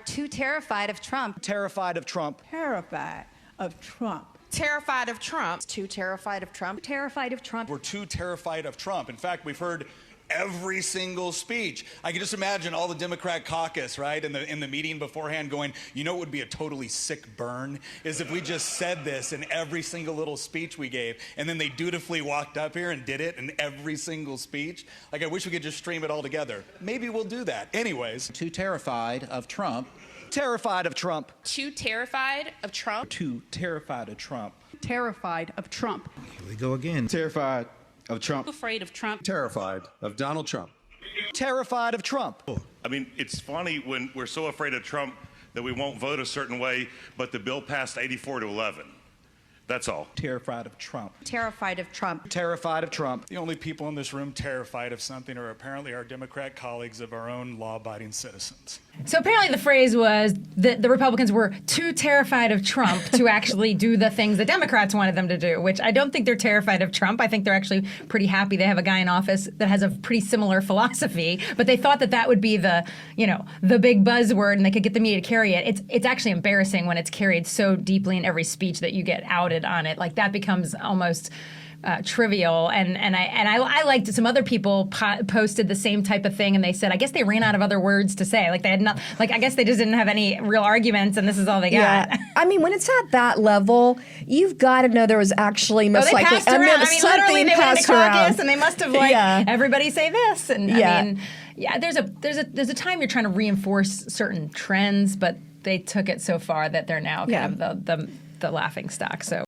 Too terrified of Trump. Terrified of Trump. Terrified of Trump. Terrified of Trump. Too terrified of Trump. Terrified of Trump. We're too terrified of Trump. In fact, we've heard every single speech. I can just imagine all the Democrat caucus, right, in the meeting beforehand going, you know what would be a totally sick burn is if we just said this in every single little speech we gave, and then they dutifully walked up here and did it in every single speech. Like, I wish we could just stream it all together. Maybe we'll do that. Anyways. Too terrified of Trump. Terrified of Trump. Too terrified of Trump. Too terrified of Trump. Terrified of Trump. Here we go again. Terrified of Trump. Afraid of Trump. Terrified of Donald Trump. Terrified of Trump. I mean, it's funny when we're so afraid of Trump that we won't vote a certain way, but the bill passed 84-11. That's all. Terrified of Trump. Terrified of Trump. Terrified of Trump. The only people in this room terrified of something are apparently our Democrat colleagues of our own law-abiding citizens. So apparently the phrase was that the Republicans were too terrified of Trump to actually do the things the Democrats wanted them to do, which I don't think they're terrified of Trump. I think they're actually pretty happy they have a guy in office that has a pretty similar philosophy, but they thought that that would be the, you know, the big buzzword and they could get the media to carry it. It's actually embarrassing when it's carried so deeply in every speech that you get outed on it. Like that becomes almost trivial, and I liked some other people posted the same type of thing, and they said I guess they ran out of other words to say. Like they had not, like I guess they just didn't have any real arguments, and this is all they got. Yeah. I mean, when it's at that level, you've got to know there was actually most likely passed around. I mean, literally they went into caucus, and they must have everybody say this, and I mean, there's a time you're trying to reinforce certain trends, but they took it so far that they're now kind of the laughing stock. So.